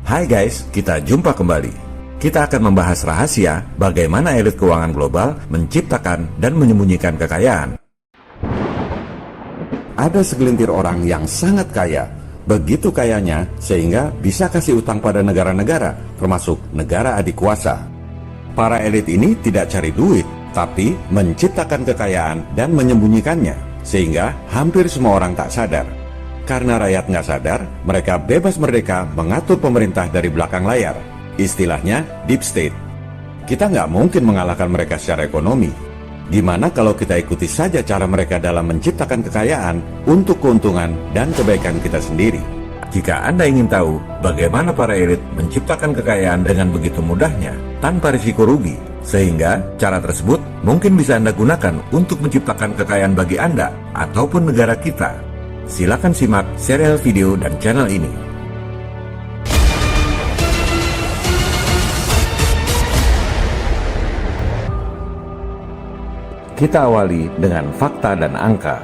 Hai guys, kita jumpa kembali. Kita akan membahas rahasia bagaimana elit keuangan global menciptakan dan menyembunyikan kekayaan. Ada segelintir orang yang sangat kaya, begitu kayanya sehingga bisa kasih utang pada negara-negara, termasuk negara adik kuasa. Para elit ini tidak cari duit, tapi menciptakan kekayaan dan menyembunyikannya, sehingga hampir semua orang tak sadar. Karena rakyat nggak sadar, mereka bebas merdeka mengatur pemerintah dari belakang layar. Istilahnya deep state. Kita nggak mungkin mengalahkan mereka secara ekonomi. Gimana kalau kita ikuti saja cara mereka dalam menciptakan kekayaan untuk keuntungan dan kebaikan kita sendiri? Jika Anda ingin tahu bagaimana para elit menciptakan kekayaan dengan begitu mudahnya, tanpa risiko rugi, sehingga cara tersebut mungkin bisa Anda gunakan untuk menciptakan kekayaan bagi Anda ataupun negara kita. Silakan simak serial video dan channel ini. Kita awali dengan fakta dan angka.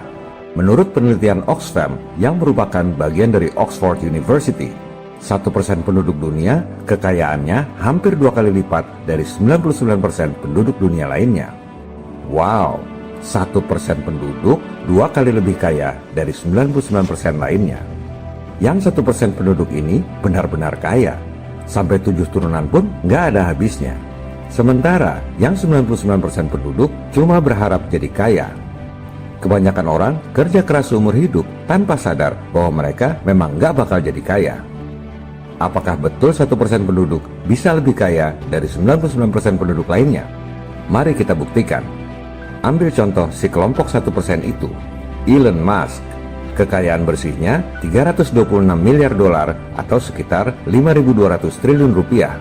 Menurut penelitian Oxfam yang merupakan bagian dari Oxford University, 1% penduduk dunia kekayaannya hampir 2 kali lipat dari 99% penduduk dunia lainnya. Wow, 1% penduduk 2 kali lebih kaya dari 99% lainnya. Yang 1% penduduk ini benar-benar kaya, sampai 7 turunan pun nggak ada habisnya. Sementara yang 99% penduduk cuma berharap jadi kaya. Kebanyakan orang kerja keras seumur hidup tanpa sadar bahwa mereka memang nggak bakal jadi kaya. Apakah betul 1% penduduk bisa lebih kaya dari 99% penduduk lainnya? Mari kita buktikan. Ambil contoh si kelompok 1% itu, Elon Musk. Kekayaan bersihnya 326 miliar dolar atau sekitar 5.200 triliun rupiah.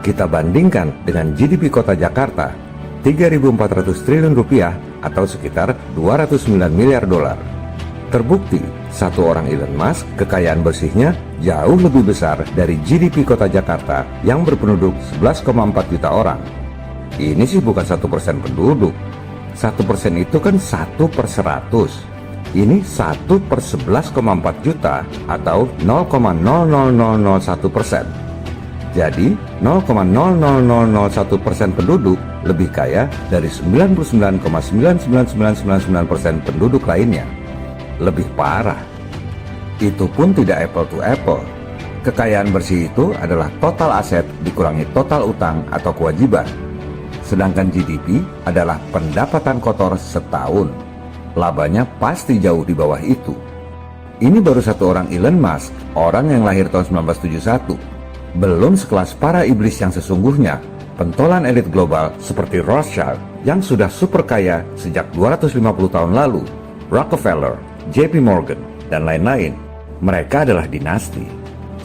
Kita bandingkan dengan GDP kota Jakarta, 3.400 triliun rupiah atau sekitar 209 miliar dolar. Terbukti, satu orang Elon Musk kekayaan bersihnya jauh lebih besar dari GDP kota Jakarta yang berpenduduk 11,4 juta orang. Ini sih bukan 1% penduduk. 1% itu kan 1/100. Ini 1/11,4 juta atau 0,00001%. Jadi 0,00001% penduduk lebih kaya dari 99,99999% penduduk lainnya. Lebih parah. Itu pun tidak apple to apple. Kekayaan bersih itu adalah total aset dikurangi total utang atau kewajiban. Sedangkan GDP adalah pendapatan kotor setahun. Labanya pasti jauh di bawah itu. Ini baru satu orang Elon Musk, orang yang lahir tahun 1971. Belum sekelas para iblis yang sesungguhnya, pentolan elit global seperti Rothschild yang sudah super kaya sejak 250 tahun lalu, Rockefeller, JP Morgan, dan lain-lain. Mereka adalah dinasti.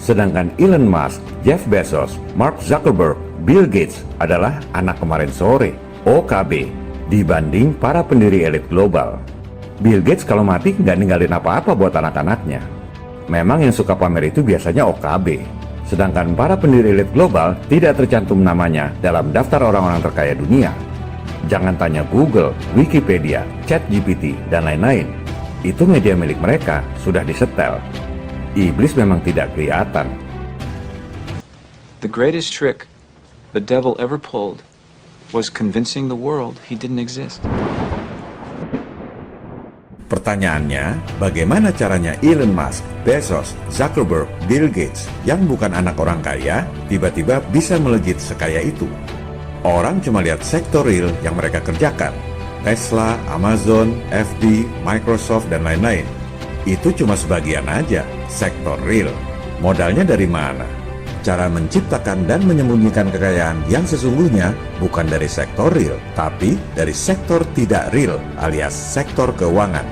Sedangkan Elon Musk, Jeff Bezos, Mark Zuckerberg, Bill Gates adalah anak kemarin sore, OKB, dibanding para pendiri elit global. Bill Gates kalau mati nggak ninggalin apa-apa buat anak-anaknya. Memang yang suka pamer itu biasanya OKB. Sedangkan para pendiri elit global tidak tercantum namanya dalam daftar orang-orang terkaya dunia. Jangan tanya Google, Wikipedia, ChatGPT, dan lain-lain. Itu media milik mereka, sudah disetel. Iblis memang tidak kelihatan. The greatest trick the devil ever pulled was convincing the world he didn't exist. Pertanyaannya, bagaimana caranya Elon Musk, Bezos, Zuckerberg, Bill Gates yang bukan anak orang kaya tiba-tiba bisa melejit sekaya itu? Orang cuma lihat sektor real yang mereka kerjakan. Tesla, Amazon, FB, Microsoft, dan lain-lain. Itu cuma sebagian aja, sektor real. Modalnya dari mana? Cara menciptakan dan menyembunyikan kekayaan yang sesungguhnya bukan dari sektor real, tapi dari sektor tidak real alias sektor keuangan.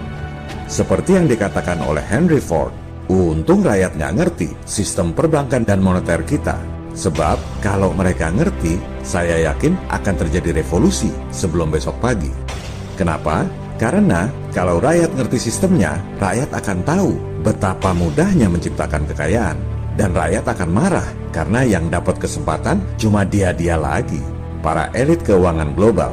Seperti yang dikatakan oleh Henry Ford, untung rakyat nggak ngerti sistem perbankan dan moneter kita. Sebab kalau mereka ngerti, saya yakin akan terjadi revolusi sebelum besok pagi. Kenapa? Karena kalau rakyat ngerti sistemnya, rakyat akan tahu betapa mudahnya menciptakan kekayaan. Dan rakyat akan marah karena yang dapat kesempatan cuma dia-dia lagi, para elit keuangan global.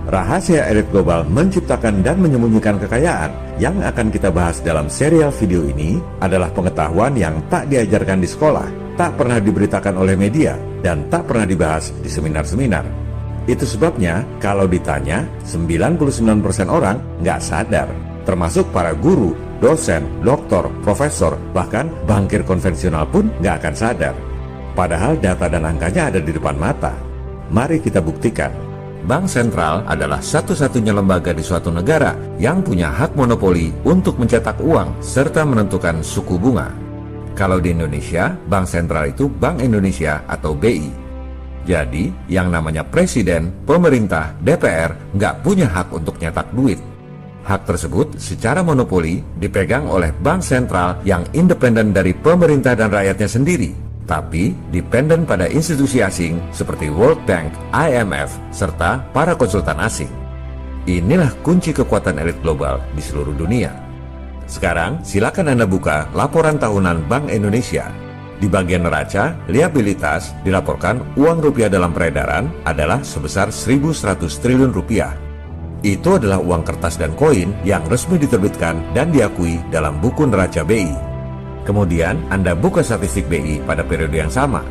Rahasia elit global menciptakan dan menyembunyikan kekayaan yang akan kita bahas dalam serial video ini adalah pengetahuan yang tak diajarkan di sekolah, tak pernah diberitakan oleh media, dan tak pernah dibahas di seminar-seminar. Itu sebabnya kalau ditanya, 99% orang nggak sadar, termasuk para guru, dosen, doktor, profesor, bahkan bankir konvensional pun nggak akan sadar. Padahal data dan angkanya ada di depan mata. Mari kita buktikan. Bank sentral adalah satu-satunya lembaga di suatu negara yang punya hak monopoli untuk mencetak uang serta menentukan suku bunga. Kalau di Indonesia, bank sentral itu Bank Indonesia atau BI. Jadi, yang namanya presiden, pemerintah, DPR nggak punya hak untuk nyetak duit. Hak tersebut secara monopoli dipegang oleh bank sentral yang independen dari pemerintah dan rakyatnya sendiri, tapi dependen pada institusi asing seperti World Bank, IMF, serta para konsultan asing. Inilah kunci kekuatan elit global di seluruh dunia. Sekarang, silakan Anda buka laporan tahunan Bank Indonesia. Di bagian neraca, liabilitas dilaporkan uang rupiah dalam peredaran adalah sebesar 1.100 triliun rupiah. Itu adalah uang kertas dan koin yang resmi diterbitkan dan diakui dalam buku neraca BI. Kemudian Anda buka statistik BI pada periode yang sama.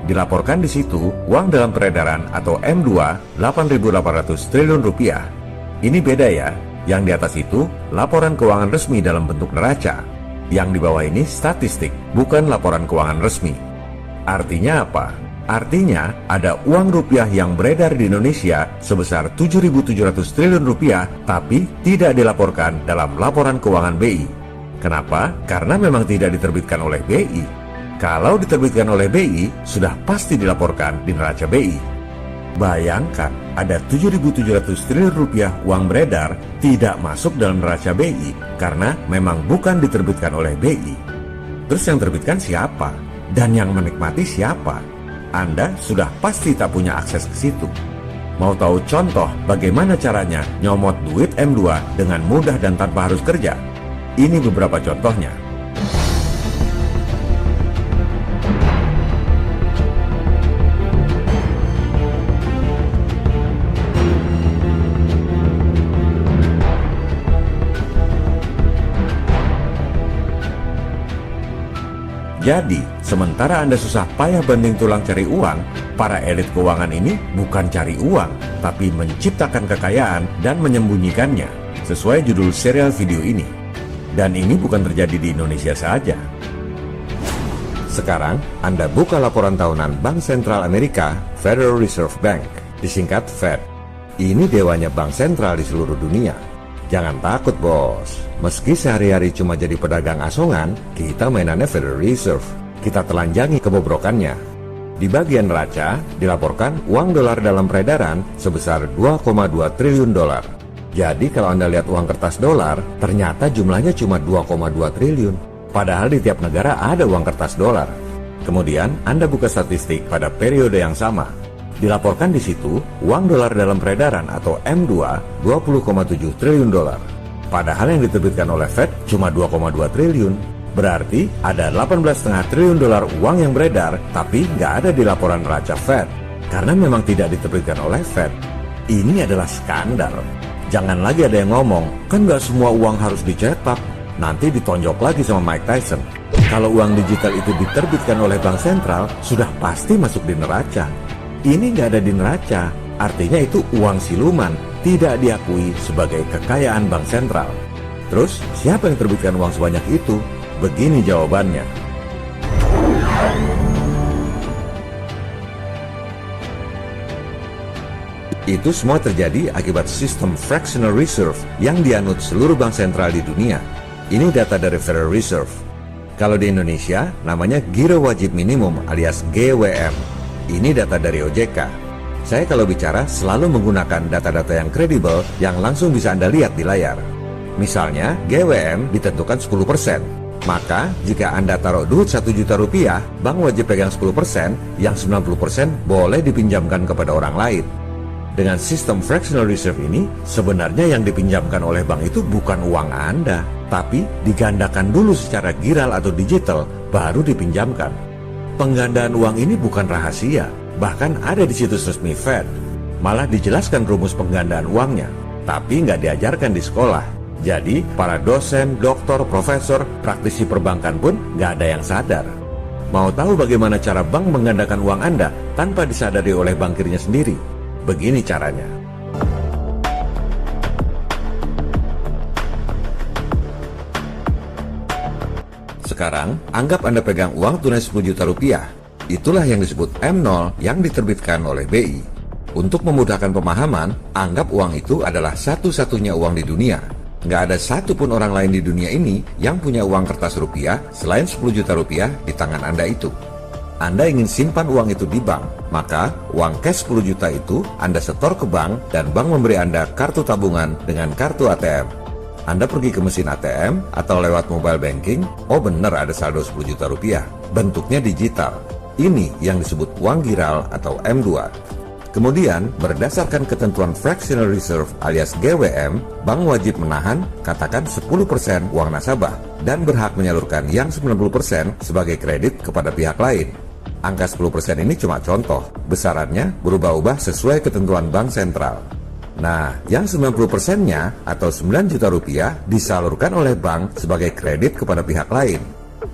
Dilaporkan di situ uang dalam peredaran atau M2 8.800 triliun rupiah. Ini beda ya. Yang di atas itu laporan keuangan resmi dalam bentuk neraca. Yang di bawah ini statistik, bukan laporan keuangan resmi. Artinya apa? Artinya ada uang rupiah yang beredar di Indonesia sebesar 7.700 triliun rupiah tapi tidak dilaporkan dalam laporan keuangan BI. Kenapa? Karena memang tidak diterbitkan oleh BI. Kalau diterbitkan oleh BI, sudah pasti dilaporkan di neraca BI. Bayangkan, ada 7.700 triliun rupiah uang beredar tidak masuk dalam neraca BI karena memang bukan diterbitkan oleh BI. Terus yang terbitkan siapa? Dan yang menikmati siapa? Anda sudah pasti tak punya akses ke situ. Mau tahu contoh bagaimana caranya nyomot duit M2 dengan mudah dan tanpa harus kerja? Ini beberapa contohnya. Jadi, sementara Anda susah payah banting tulang cari uang, para elit keuangan ini bukan cari uang, tapi menciptakan kekayaan dan menyembunyikannya, sesuai judul serial video ini. Dan ini bukan terjadi di Indonesia saja. Sekarang, Anda buka laporan tahunan Bank Sentral Amerika, Federal Reserve Bank, disingkat Fed. Ini dewanya bank sentral di seluruh dunia. Jangan takut bos, meski sehari-hari cuma jadi pedagang asongan, kita mainannya Federal Reserve. Kita telanjangi kebobrokannya. Di bagian neraca, dilaporkan uang dolar dalam peredaran sebesar 2,2 triliun dolar. Jadi kalau Anda lihat uang kertas dolar, ternyata jumlahnya cuma 2,2 triliun. Padahal di tiap negara ada uang kertas dolar. Kemudian Anda buka statistik pada periode yang sama. Dilaporkan di situ, uang dolar dalam peredaran atau M2 20,7 triliun dolar. Padahal yang diterbitkan oleh Fed cuma 2,2 triliun. Berarti ada 18,5 triliun dolar uang yang beredar, tapi nggak ada di laporan neraca Fed. Karena memang tidak diterbitkan oleh Fed. Ini adalah skandal. Jangan lagi ada yang ngomong, kan nggak semua uang harus dicetak. Nanti ditonjok lagi sama Mike Tyson. Kalau uang digital itu diterbitkan oleh bank sentral, sudah pasti masuk di neraca. Ini nggak ada di neraca, artinya itu uang siluman, tidak diakui sebagai kekayaan bank sentral. Terus, siapa yang terbitkan uang sebanyak itu? Begini jawabannya. Itu semua terjadi akibat sistem fractional reserve yang dianut seluruh bank sentral di dunia. Ini data dari Federal Reserve. Kalau di Indonesia, namanya Giro Wajib Minimum alias GWM. Ini data dari OJK. Saya kalau bicara selalu menggunakan data-data yang kredibel yang langsung bisa Anda lihat di layar. Misalnya, GWM ditentukan 10%. Maka, jika Anda taruh duit 1 juta rupiah, bank wajib pegang 10%, yang 90% boleh dipinjamkan kepada orang lain. Dengan sistem fractional reserve ini, sebenarnya yang dipinjamkan oleh bank itu bukan uang Anda, tapi digandakan dulu secara giral atau digital, baru dipinjamkan. Penggandaan uang ini bukan rahasia, bahkan ada di situs resmi Fed. Malah dijelaskan rumus penggandaan uangnya, tapi nggak diajarkan di sekolah. Jadi, para dosen, doktor, profesor, praktisi perbankan pun nggak ada yang sadar. Mau tahu bagaimana cara bank menggandakan uang Anda tanpa disadari oleh bankirnya sendiri? Begini caranya. Sekarang, anggap Anda pegang uang tunai 10 juta rupiah. Itulah yang disebut M0 yang diterbitkan oleh BI. Untuk memudahkan pemahaman, anggap uang itu adalah satu-satunya uang di dunia. Nggak ada satupun orang lain di dunia ini yang punya uang kertas rupiah selain 10 juta rupiah di tangan Anda itu. Anda ingin simpan uang itu di bank, maka uang cash 10 juta itu Anda setor ke bank dan bank memberi Anda kartu tabungan dengan kartu ATM. Anda pergi ke mesin ATM atau lewat mobile banking, oh bener ada saldo 10 juta rupiah. Bentuknya digital. Ini yang disebut uang giral atau M2. Kemudian, berdasarkan ketentuan Fractional Reserve alias GWM, bank wajib menahan, katakan 10% uang nasabah, dan berhak menyalurkan yang 90% sebagai kredit kepada pihak lain. Angka 10% ini cuma contoh, besarannya berubah-ubah sesuai ketentuan bank sentral. Nah, yang 90%-nya atau 9 juta rupiah disalurkan oleh bank sebagai kredit kepada pihak lain.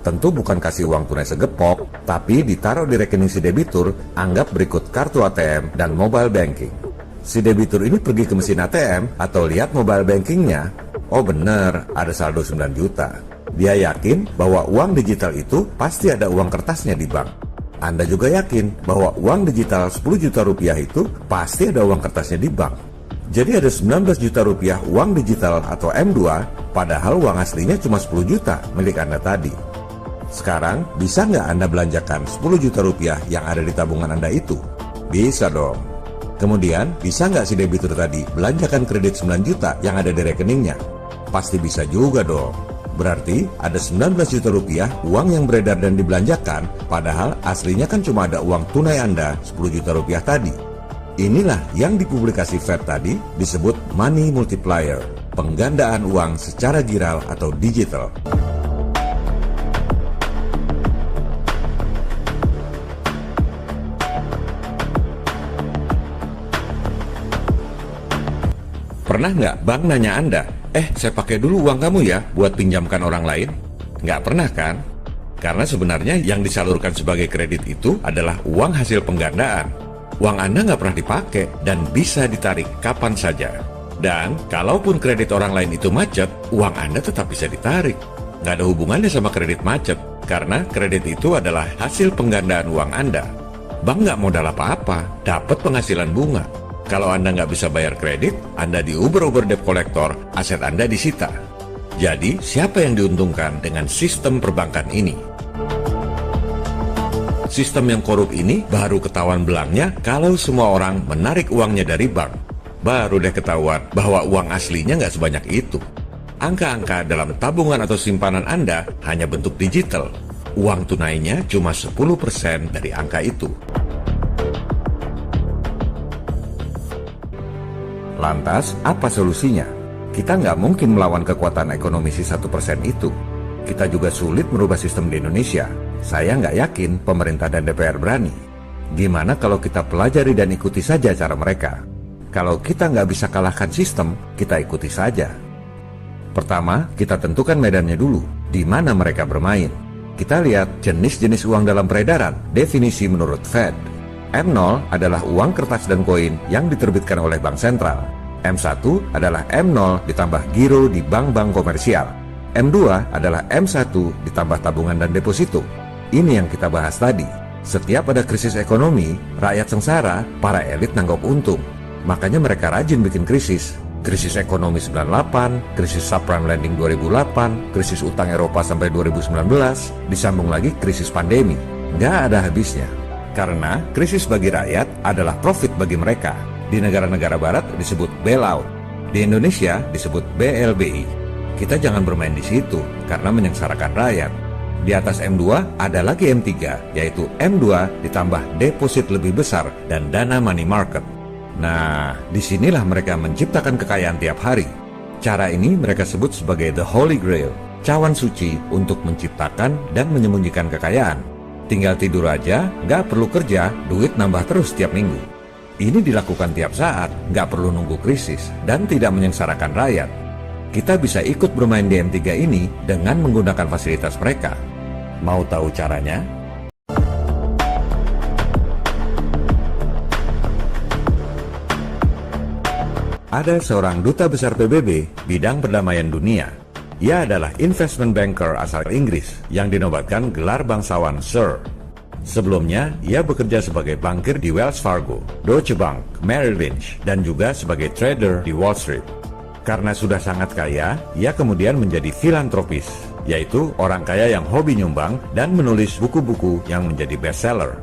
Tentu bukan kasih uang tunai segepok, tapi ditaruh di rekening si debitur, anggap berikut kartu ATM dan mobile banking. Si debitur ini pergi ke mesin ATM atau lihat mobile bankingnya, oh bener, ada saldo 9 juta. Dia yakin bahwa uang digital itu pasti ada uang kertasnya di bank. Anda juga yakin bahwa uang digital 10 juta rupiah itu pasti ada uang kertasnya di bank. Jadi ada 19 juta rupiah uang digital atau M2, padahal uang aslinya cuma 10 juta milik Anda tadi. Sekarang, bisa nggak Anda belanjakan 10 juta rupiah yang ada di tabungan Anda itu? Bisa dong. Kemudian, bisa nggak si debitur tadi belanjakan kredit 9 juta yang ada di rekeningnya? Pasti bisa juga dong. Berarti ada 19 juta rupiah uang yang beredar dan dibelanjakan, padahal aslinya kan cuma ada uang tunai Anda 10 juta rupiah tadi. Inilah yang dipublikasi Fed tadi disebut money multiplier, penggandaan uang secara giral atau digital. Pernah nggak bank nanya Anda, saya pakai dulu uang kamu ya buat pinjamkan orang lain? Nggak pernah kan? Karena sebenarnya yang disalurkan sebagai kredit itu adalah uang hasil penggandaan. Uang Anda nggak pernah dipakai dan bisa ditarik kapan saja. Dan kalaupun kredit orang lain itu macet, uang Anda tetap bisa ditarik. Nggak ada hubungannya sama kredit macet, karena kredit itu adalah hasil penggandaan uang Anda. Bank nggak modal apa-apa, dapat penghasilan bunga. Kalau Anda nggak bisa bayar kredit, Anda diuber-uber debt collector, aset Anda disita. Jadi, siapa yang diuntungkan dengan sistem perbankan ini? Sistem yang korup ini baru ketahuan belangnya kalau semua orang menarik uangnya dari bank. Baru deh ketahuan bahwa uang aslinya nggak sebanyak itu. Angka-angka dalam tabungan atau simpanan Anda hanya bentuk digital. Uang tunainya cuma 10% dari angka itu. Lantas, apa solusinya? Kita nggak mungkin melawan kekuatan ekonomi si 1% itu. Kita juga sulit merubah sistem di Indonesia. Saya nggak yakin pemerintah dan DPR berani. Gimana kalau kita pelajari dan ikuti saja cara mereka? Kalau kita nggak bisa kalahkan sistem, kita ikuti saja. Pertama, kita tentukan medannya dulu, di mana mereka bermain. Kita lihat jenis-jenis uang dalam peredaran, definisi menurut Fed. M0 adalah uang kertas dan koin yang diterbitkan oleh bank sentral. M1 adalah M0 ditambah giro di bank-bank komersial. M2 adalah M1 ditambah tabungan dan deposito. Ini yang kita bahas tadi. Setiap ada krisis ekonomi, rakyat sengsara, para elit nanggap untung. Makanya mereka rajin bikin krisis. Krisis ekonomi 98, krisis subprime lending 2008, krisis utang Eropa sampai 2019, disambung lagi krisis pandemi. Nggak ada habisnya. Karena krisis bagi rakyat adalah profit bagi mereka. Di negara-negara barat disebut bailout. Di Indonesia disebut BLBI. Kita jangan bermain di situ karena menyengsarakan rakyat. Di atas M2 ada lagi M3, yaitu M2 ditambah deposit lebih besar dan dana money market. Nah, disinilah mereka menciptakan kekayaan tiap hari. Cara ini mereka sebut sebagai the Holy Grail, cawan suci untuk menciptakan dan menyembunyikan kekayaan. Tinggal tidur aja, nggak perlu kerja, duit nambah terus tiap minggu. Ini dilakukan tiap saat, nggak perlu nunggu krisis, dan tidak menyengsarakan rakyat. Kita bisa ikut bermain di M3 ini dengan menggunakan fasilitas mereka. Mau tahu caranya? Ada seorang duta besar PBB bidang perdamaian dunia. Ia adalah investment banker asal Inggris yang dinobatkan gelar bangsawan Sir. Sebelumnya, ia bekerja sebagai bankir di Wells Fargo, Deutsche Bank, Merrill Lynch, dan juga sebagai trader di Wall Street. Karena sudah sangat kaya, ia kemudian menjadi filantropis, yaitu orang kaya yang hobi nyumbang dan menulis buku-buku yang menjadi bestseller.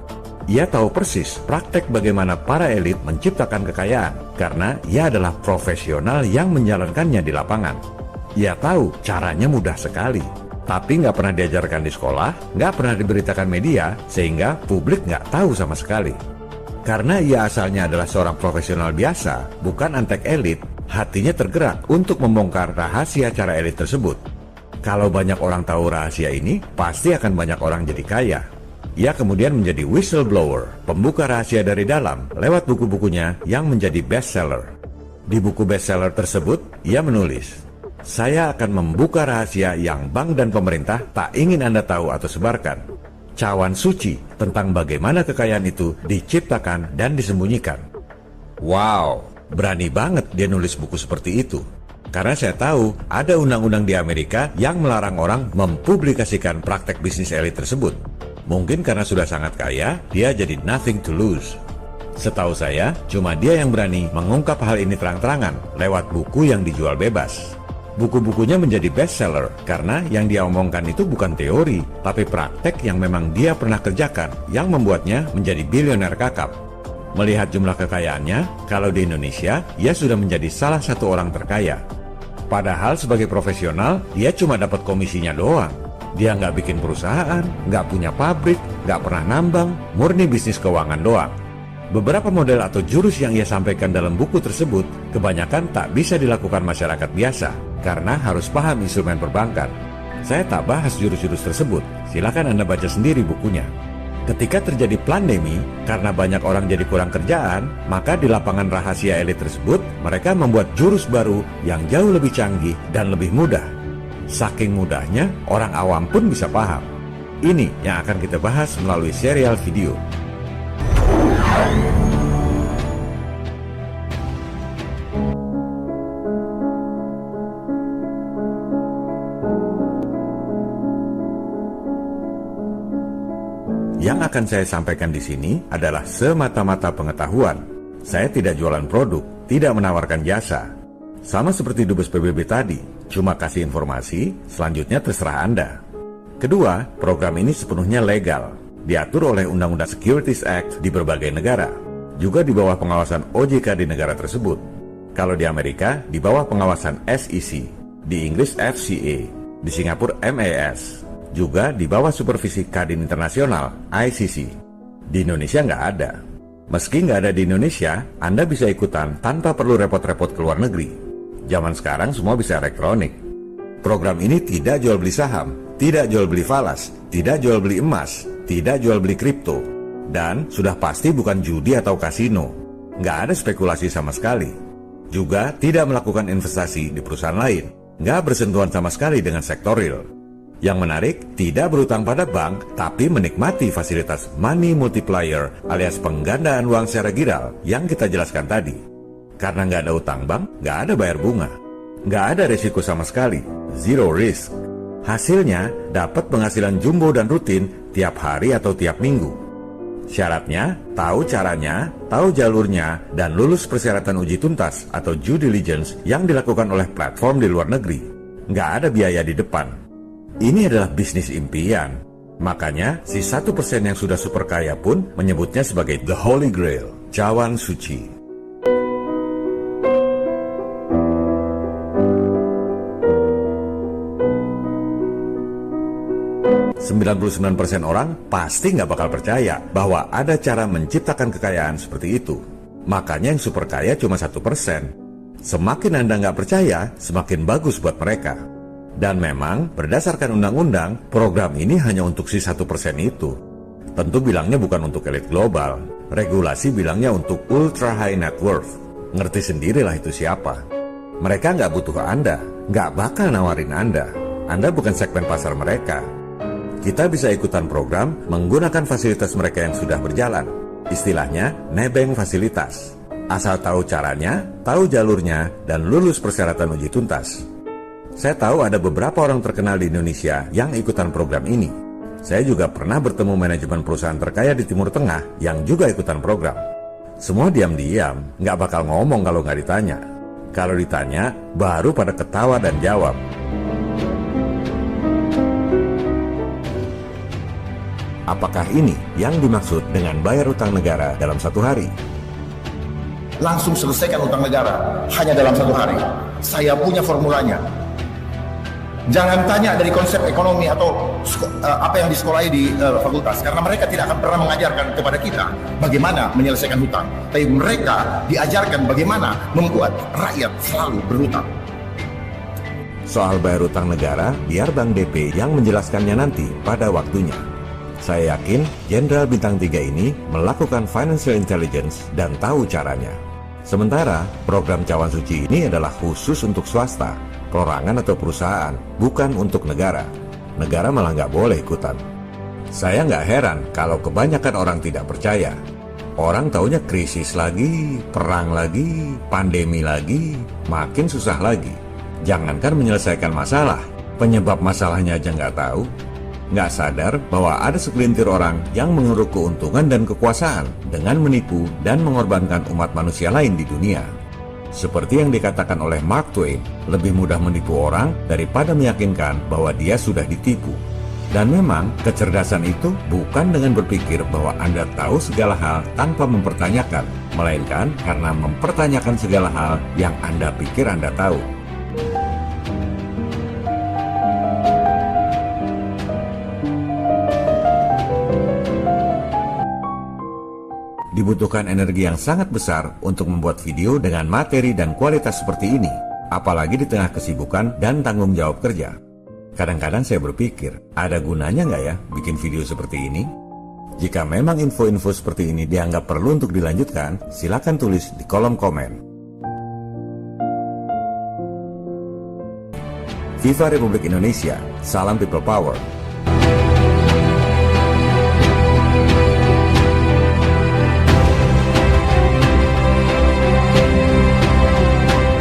Ia tahu persis praktek bagaimana para elit menciptakan kekayaan, karena ia adalah profesional yang menjalankannya di lapangan. Ia tahu caranya mudah sekali, tapi nggak pernah diajarkan di sekolah, nggak pernah diberitakan media, sehingga publik nggak tahu sama sekali. Karena ia asalnya adalah seorang profesional biasa, bukan antek elit, hatinya tergerak untuk membongkar rahasia cara elit tersebut. Kalau banyak orang tahu rahasia ini, pasti akan banyak orang jadi kaya. Ia kemudian menjadi whistleblower, pembuka rahasia dari dalam, lewat buku-bukunya yang menjadi bestseller. Di buku bestseller tersebut, ia menulis, "Saya akan membuka rahasia yang bank dan pemerintah tak ingin Anda tahu atau sebarkan. Cawan suci tentang bagaimana kekayaan itu diciptakan dan disembunyikan." Wow, berani banget dia nulis buku seperti itu. Karena saya tahu ada undang-undang di Amerika yang melarang orang mempublikasikan praktek bisnis elit tersebut. Mungkin karena sudah sangat kaya, dia jadi nothing to lose. Setahu saya, cuma dia yang berani mengungkap hal ini terang-terangan lewat buku yang dijual bebas. Buku-bukunya menjadi bestseller karena yang dia omongkan itu bukan teori, tapi praktek yang memang dia pernah kerjakan yang membuatnya menjadi bilioner kakap. Melihat jumlah kekayaannya, kalau di Indonesia, ia sudah menjadi salah satu orang terkaya. Padahal sebagai profesional, dia cuma dapat komisinya doang. Dia nggak bikin perusahaan, nggak punya pabrik, nggak pernah nambang, murni bisnis keuangan doang. Beberapa model atau jurus yang ia sampaikan dalam buku tersebut, kebanyakan tak bisa dilakukan masyarakat biasa, karena harus paham instrumen perbankan. Saya tak bahas jurus-jurus tersebut, silakan Anda baca sendiri bukunya. Ketika terjadi pandemi, karena banyak orang jadi kurang kerjaan, maka di lapangan rahasia elit tersebut, mereka membuat jurus baru yang jauh lebih canggih dan lebih mudah. Saking mudahnya, orang awam pun bisa paham. Ini yang akan kita bahas melalui serial video. Yang akan saya sampaikan di sini adalah semata-mata pengetahuan. Saya tidak jualan produk, tidak menawarkan jasa. Sama seperti Dubes PBB tadi, cuma kasih informasi, selanjutnya terserah Anda. Kedua, program ini sepenuhnya legal, diatur oleh Undang-Undang Securities Act di berbagai negara, juga di bawah pengawasan OJK di negara tersebut. Kalau di Amerika, di bawah pengawasan SEC, di Inggris FCA, di Singapura MAS, juga di bawah supervisi Kadin Internasional ICC. Di Indonesia nggak ada. Meski nggak ada di Indonesia, Anda bisa ikutan tanpa perlu repot-repot ke luar negeri. Zaman sekarang semua bisa elektronik. Program ini tidak jual beli saham, tidak jual beli falas, tidak jual beli emas, tidak jual beli kripto, dan sudah pasti bukan judi atau kasino. Nggak ada spekulasi sama sekali. Juga tidak melakukan investasi di perusahaan lain, nggak bersentuhan sama sekali dengan sektor real. Yang menarik, tidak berutang pada bank, tapi menikmati fasilitas money multiplier alias penggandaan uang secara giral yang kita jelaskan tadi. Karena nggak ada utang bank, nggak ada bayar bunga. Nggak ada resiko sama sekali, zero risk. Hasilnya, dapat penghasilan jumbo dan rutin tiap hari atau tiap minggu. Syaratnya, tahu caranya, tahu jalurnya, dan lulus persyaratan uji tuntas atau due diligence yang dilakukan oleh platform di luar negeri. Nggak ada biaya di depan. Ini adalah bisnis impian. Makanya, si 1% yang sudah super kaya pun menyebutnya sebagai The Holy Grail, cawan suci. 99% orang pasti nggak bakal percaya bahwa ada cara menciptakan kekayaan seperti itu. Makanya yang super kaya cuma 1%. Semakin Anda nggak percaya, semakin bagus buat mereka. Dan memang berdasarkan undang-undang, program ini hanya untuk si 1% itu. Tentu bilangnya bukan untuk elit global, Regulasi bilangnya untuk ultra high net worth. Ngerti sendirilah itu siapa. Mereka nggak butuh Anda, nggak bakal nawarin Anda. Anda bukan segmen pasar mereka. Kita bisa ikutan program menggunakan fasilitas mereka yang sudah berjalan. Istilahnya nebeng fasilitas. Asal tahu caranya, tahu jalurnya, dan lulus persyaratan uji tuntas. Saya tahu ada beberapa orang terkenal di Indonesia yang ikutan program ini. Saya juga pernah bertemu manajemen perusahaan terkaya di Timur Tengah yang juga ikutan program. Semua diam-diam, nggak bakal ngomong kalau nggak ditanya. Kalau ditanya, baru pada ketawa dan jawab. Apakah ini yang dimaksud dengan bayar utang negara dalam satu hari? Langsung selesaikan utang negara hanya dalam 1 hari. Saya punya formulanya. Jangan tanya dari konsep ekonomi atau apa yang disekolahi di fakultas, karena mereka tidak akan pernah mengajarkan kepada kita bagaimana menyelesaikan hutang. Tapi mereka diajarkan bagaimana membuat rakyat selalu berhutang. Soal bayar utang negara, biar Bank DP yang menjelaskannya nanti pada waktunya. Saya yakin Jenderal Bintang 3 ini melakukan financial intelligence dan tahu caranya. Sementara program Cawan Suci ini adalah khusus untuk swasta, perorangan atau perusahaan, bukan untuk negara. Negara malah nggak boleh ikutan. Saya nggak heran kalau kebanyakan orang tidak percaya. Orang taunya krisis lagi, perang lagi, pandemi lagi, makin susah lagi. Jangankan menyelesaikan masalah, penyebab masalahnya aja nggak tahu. Nggak sadar bahwa ada segelintir orang yang mengeruk keuntungan dan kekuasaan dengan menipu dan mengorbankan umat manusia lain di dunia. Seperti yang dikatakan oleh Mark Twain, lebih mudah menipu orang daripada meyakinkan bahwa dia sudah ditipu. Dan memang kecerdasan itu bukan dengan berpikir bahwa Anda tahu segala hal tanpa mempertanyakan, melainkan karena mempertanyakan segala hal yang Anda pikir Anda tahu. Dibutuhkan energi yang sangat besar untuk membuat video dengan materi dan kualitas seperti ini, apalagi di tengah kesibukan dan tanggung jawab kerja. Kadang-kadang saya berpikir, ada gunanya nggak ya bikin video seperti ini? Jika memang info-info seperti ini dianggap perlu untuk dilanjutkan, silakan tulis di kolom komen. Viva Republik Indonesia, salam people power.